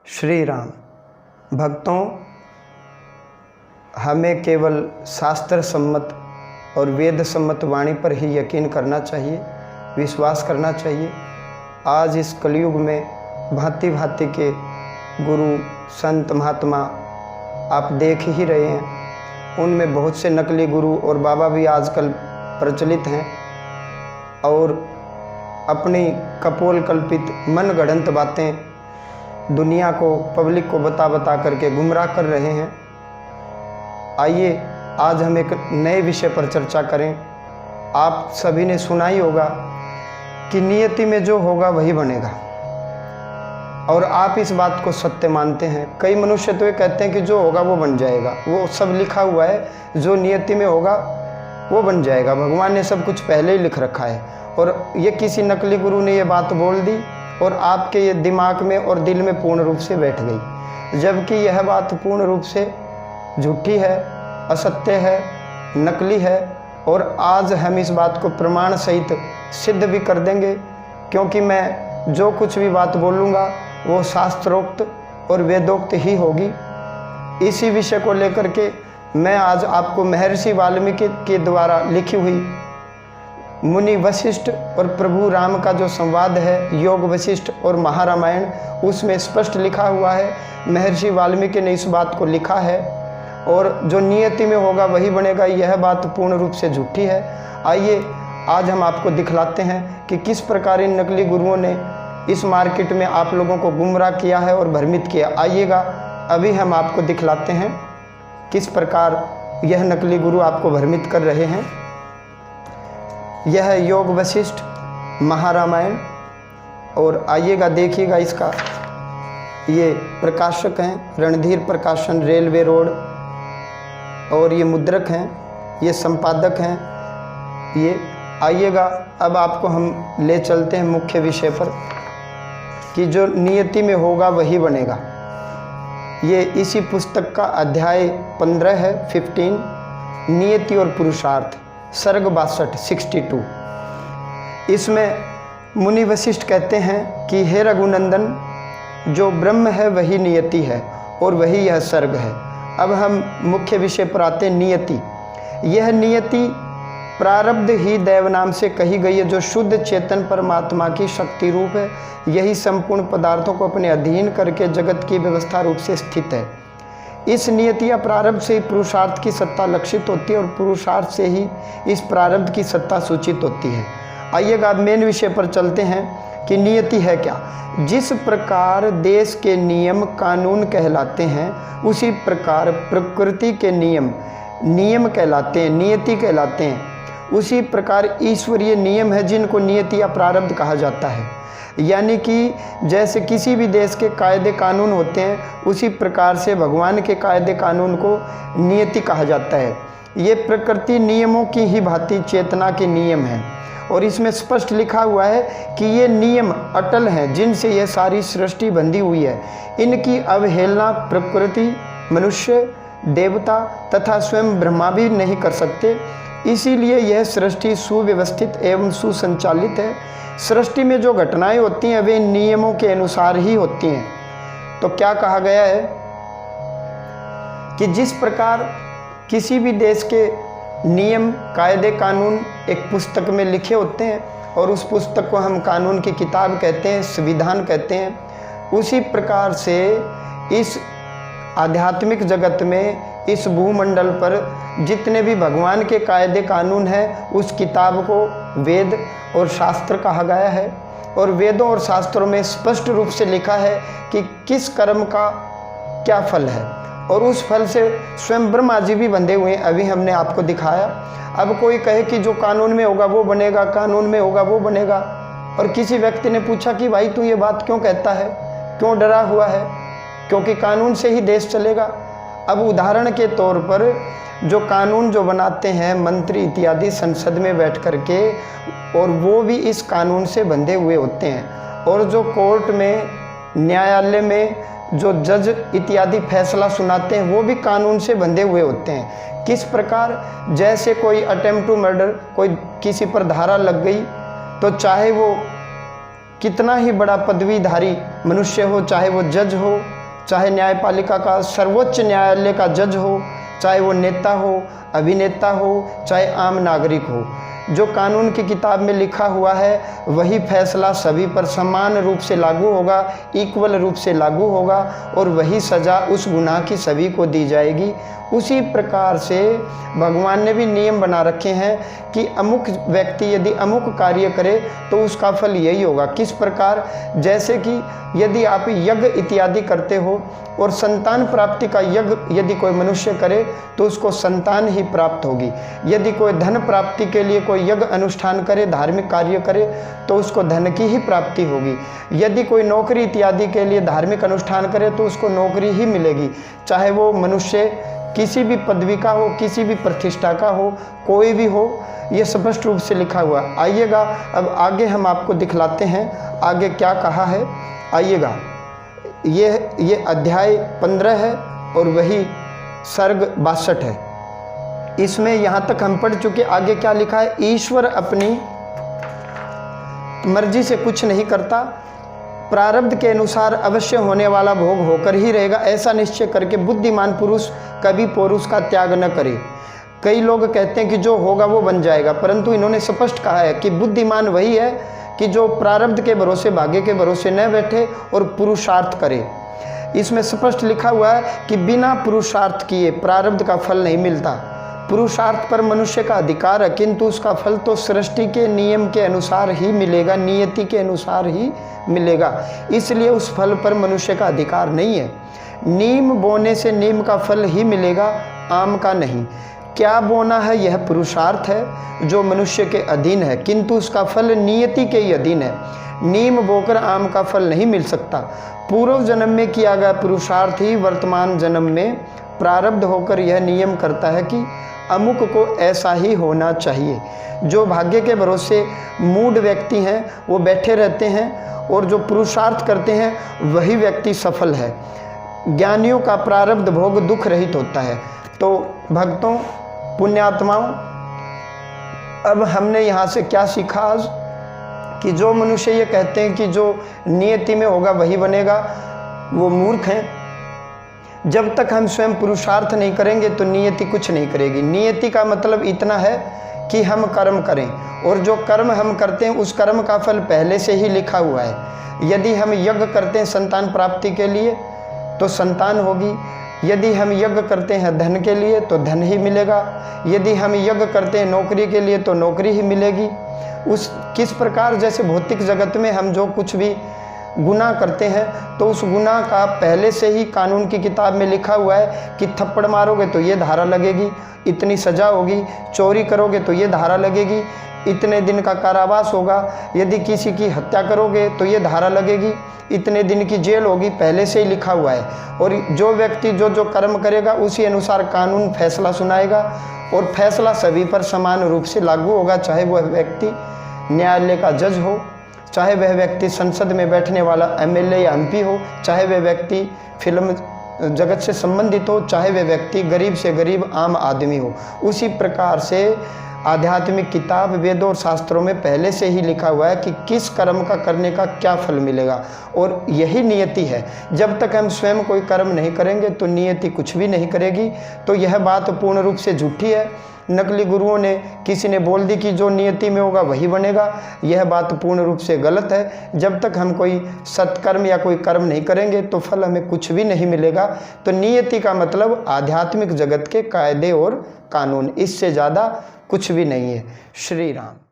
श्री राम। भक्तों, हमें केवल शास्त्र सम्मत और वेद सम्मत वाणी पर ही यकीन करना चाहिए, विश्वास करना चाहिए। आज इस कलयुग में भांति भांति के गुरु संत महात्मा आप देख ही रहे हैं। उनमें बहुत से नकली गुरु और बाबा भी आजकल प्रचलित हैं और अपनी कपोल कल्पित मन गढ़ंत बातें दुनिया को, पब्लिक को बता करके गुमराह कर रहे हैं। आइए आज हम एक नए विषय पर चर्चा करें। आप सभी ने सुना ही होगा कि नियति में जो होगा वही बनेगा, और आप इस बात को सत्य मानते हैं। कई मनुष्य तो ये कहते हैं कि जो होगा वो बन जाएगा, वो सब लिखा हुआ है, जो नियति में होगा वो बन जाएगा, भगवान ने सब कुछ पहले ही लिख रखा है। और ये किसी नकली गुरु ने ये बात बोल दी और आपके ये दिमाग में और दिल में पूर्ण रूप से बैठ गई, जबकि यह बात पूर्ण रूप से झूठी है, असत्य है, नकली है। और आज हम इस बात को प्रमाण सहित सिद्ध भी कर देंगे, क्योंकि मैं जो कुछ भी बात बोलूँगा वो शास्त्रोक्त और वेदोक्त ही होगी। इसी विषय को लेकर के मैं आज आपको महर्षि वाल्मीकि के द्वारा लिखी हुई मुनि वशिष्ठ और प्रभु राम का जो संवाद है, योग वशिष्ठ और महारामायण, उसमें स्पष्ट लिखा हुआ है। महर्षि वाल्मीकि ने इस बात को लिखा है, और जो नियति में होगा वही बनेगा, यह बात पूर्ण रूप से झूठी है। आइए आज हम आपको दिखलाते हैं कि किस प्रकार इन नकली गुरुओं ने इस मार्केट में आप लोगों को गुमराह किया है और भ्रमित किया। आइएगा, अभी हम आपको दिखलाते हैं किस प्रकार यह नकली गुरु आपको भ्रमित कर रहे हैं। यह योग वशिष्ठ महारामायण, और आइएगा देखिएगा इसका। ये प्रकाशक हैं रणधीर प्रकाशन, रेलवे रोड, और ये मुद्रक हैं, ये संपादक हैं ये। आइएगा अब आपको हम ले चलते हैं मुख्य विषय पर कि जो नियति में होगा वही बनेगा। ये इसी पुस्तक का अध्याय 15 है, 15, नियति और पुरुषार्थ, सर्ग 62, 62। इसमें मुनि वशिष्ठ कहते हैं कि हे रघुनंदन, जो ब्रह्म है वही नियति है और वही यह सर्ग है। अब हम मुख्य विषय पर आते हैं। नियति, यह नियति प्रारब्ध ही दैव नाम से कही गई है, जो शुद्ध चेतन परमात्मा की शक्ति रूप है। यही संपूर्ण पदार्थों को अपने अधीन करके जगत की व्यवस्था रूप से स्थित है। इस नियति या प्रारब्ध से ही पुरुषार्थ की सत्ता लक्षित होती है और पुरुषार्थ से ही इस प्रारब्ध की सत्ता सूचित होती है। आइएगा अब मेन विषय पर चलते हैं कि नियति है क्या। जिस प्रकार देश के नियम कानून कहलाते हैं, उसी प्रकार प्रकृति के नियम नियम कहलाते हैं, नियति कहलाते हैं। उसी प्रकार ईश्वरीय नियम है जिनको नियति या प्रारब्ध कहा जाता है। यानी कि जैसे किसी भी देश के कायदे कानून होते हैं, उसी प्रकार से भगवान के कायदे कानून को नियति कहा जाता है। ये प्रकृति नियमों की ही भांति चेतना के नियम हैं, और इसमें स्पष्ट लिखा हुआ है कि ये नियम अटल हैं जिनसे यह सारी सृष्टि बंधी हुई है। इनकी अवहेलना प्रकृति, मनुष्य, देवता तथा स्वयं ब्रह्मा भी नहीं कर सकते। इसीलिए यह सृष्टि सुव्यवस्थित एवं सुसंचालित है। सृष्टि में जो घटनाएं होती हैं वे नियमों के अनुसार ही होती हैं। तो क्या कहा गया है कि जिस प्रकार किसी भी देश के नियम, कायदे कानून एक पुस्तक में लिखे होते हैं, और उस पुस्तक को हम कानून की किताब कहते हैं, संविधान कहते हैं, उसी प्रकार से इस आध्यात्मिक जगत में, इस भूमंडल पर जितने भी भगवान के कायदे कानून हैं, उस किताब को वेद और शास्त्र कहा गया है। और वेदों और शास्त्रों में स्पष्ट रूप से लिखा है कि किस कर्म का क्या फल है, और उस फल से स्वयं ब्रह्मा जी भी बंधे हुए हैं। अभी हमने आपको दिखाया। अब कोई कहे कि जो कानून में होगा वो बनेगा, कानून में होगा वो बनेगा, और किसी व्यक्ति ने पूछा कि भाई तू ये बात क्यों कहता है, क्यों डरा हुआ है, क्योंकि कानून से ही देश चलेगा। अब उदाहरण के तौर पर जो कानून जो बनाते हैं मंत्री इत्यादि संसद में बैठ करके, और वो भी इस कानून से बंधे हुए होते हैं। और जो कोर्ट में, न्यायालय में जो जज इत्यादि फैसला सुनाते हैं, वो भी कानून से बंधे हुए होते हैं। किस प्रकार, जैसे कोई अटेम्प्ट टू मर्डर, कोई किसी पर धारा लग गई, तो चाहे वो कितना ही बड़ा पदवीधारी मनुष्य हो, चाहे वो जज हो, चाहे न्यायपालिका का सर्वोच्च न्यायालय का जज हो, चाहे वो नेता हो, अभिनेता हो, चाहे आम नागरिक हो, जो कानून की किताब में लिखा हुआ है वही फैसला सभी पर समान रूप से लागू होगा, इक्वल रूप से लागू होगा, और वही सज़ा उस गुनाह की सभी को दी जाएगी। उसी प्रकार से भगवान ने भी नियम बना रखे हैं कि अमुक व्यक्ति यदि अमुक कार्य करे तो उसका फल यही होगा। किस प्रकार? जैसे कि यदि आप यज्ञ इत्यादि करते हो और संतान प्राप्ति का यज्ञ यदि कोई मनुष्य करे तो उसको संतान ही प्राप्त होगी। यदि कोई धन प्राप्ति के लिए कोई यज्ञ अनुष्ठान करे, धार्मिक कार्य करे, तो उसको धन की ही प्राप्ति होगी। यदि कोई नौकरी इत्यादि के लिए धार्मिक अनुष्ठान करे तो उसको नौकरी ही मिलेगी, चाहे वो मनुष्य किसी भी पदवी का हो, किसी भी प्रतिष्ठा का हो, कोई भी हो। ये स्पष्ट रूप से लिखा हुआ। आइएगा अब आगे हम आपको दिखलाते हैं आगे क्या कहा है। आइएगा, ये अध्याय 15 है और वही सर्ग 62 है। इसमें यहाँ तक हम पढ़ चुके। आगे क्या लिखा है? ईश्वर अपनी मर्जी से कुछ नहीं करता, प्रारब्ध के अनुसार अवश्य होने वाला भोग होकर ही रहेगा, ऐसा निश्चय करके बुद्धिमान पुरुष कभी पौरुष का त्याग न करे। कई लोग कहते हैं कि जो होगा वो बन जाएगा, परंतु इन्होंने स्पष्ट कहा है कि बुद्धिमान वही है कि जो प्रारब्ध के भरोसे, भाग्य के भरोसे न बैठे और पुरुषार्थ करे। इसमें स्पष्ट लिखा हुआ है कि बिना पुरुषार्थ किए प्रारब्ध का फल नहीं मिलता। पुरुषार्थ पर मनुष्य का अधिकार है, किंतु उसका फल तो सृष्टि के नियम के अनुसार ही मिलेगा, नियति के अनुसार ही मिलेगा। इसलिए उस फल पर मनुष्य का अधिकार नहीं है। नीम बोने से नीम का फल ही मिलेगा, आम का नहीं। क्या बोना है यह पुरुषार्थ है जो मनुष्य के अधीन है, किंतु उसका फल नियति के ही अधीन है। नीम बोकर आम का फल नहीं मिल सकता। पूर्व जन्म में किया गया पुरुषार्थ ही वर्तमान जन्म में प्रारब्ध होकर यह नियम करता है कि अमुक को ऐसा ही होना चाहिए। जो भाग्य के भरोसे मूढ़ व्यक्ति हैं वो बैठे रहते हैं, और जो पुरुषार्थ करते हैं वही व्यक्ति सफल है। ज्ञानियों का प्रारब्ध भोग दुख रहित होता है। तो भक्तों, पुण्यात्माओं, अब हमने यहाँ से क्या सीखा आज? कि जो मनुष्य ये कहते हैं कि जो नियति में होगा वही बनेगा, वो मूर्ख हैं। जब तक हम स्वयं पुरुषार्थ नहीं करेंगे तो नियति कुछ नहीं करेगी। नियति का मतलब इतना है कि हम कर्म करें, और जो कर्म हम करते हैं उस कर्म का फल पहले से ही लिखा हुआ है। यदि हम यज्ञ करते हैं संतान प्राप्ति के लिए तो संतान होगी। यदि हम यज्ञ करते हैं धन के लिए तो धन ही मिलेगा। यदि हम यज्ञ करते हैं नौकरी के लिए तो नौकरी ही मिलेगी। उस किस प्रकार जैसे भौतिक जगत में हम जो कुछ भी गुनाह करते हैं तो उस गुनाह का पहले से ही कानून की किताब में लिखा हुआ है कि थप्पड़ मारोगे तो ये धारा लगेगी, इतनी सज़ा होगी। चोरी करोगे तो ये धारा लगेगी, इतने दिन का कारावास होगा। यदि किसी की हत्या करोगे तो ये धारा लगेगी, इतने दिन की जेल होगी। पहले से ही लिखा हुआ है। और जो व्यक्ति जो जो कर्म करेगा उसी अनुसार कानून फैसला सुनाएगा, और फैसला सभी पर समान रूप से लागू होगा। चाहे वह व्यक्ति न्यायालय का जज हो, चाहे वह व्यक्ति संसद में बैठने वाला एमएलए या एमपी हो, चाहे वह व्यक्ति फिल्म जगत से संबंधित हो, चाहे वह व्यक्ति गरीब से गरीब आम आदमी हो। उसी प्रकार से आध्यात्मिक किताब वेदों और शास्त्रों में पहले से ही लिखा हुआ है कि किस कर्म का करने का क्या फल मिलेगा, और यही नियति है। जब तक हम स्वयं कोई कर्म नहीं करेंगे तो नियति कुछ भी नहीं करेगी। तो यह बात पूर्ण रूप से झूठी है। नकली गुरुओं ने, किसी ने बोल दी कि जो नियति में होगा वही बनेगा, यह बात पूर्ण रूप से गलत है। जब तक हम कोई सत्कर्म या कोई कर्म नहीं करेंगे तो फल हमें कुछ भी नहीं मिलेगा। तो नियति का मतलब आध्यात्मिक जगत के कायदे और कानून, इससे ज़्यादा कुछ भी नहीं है। श्री राम।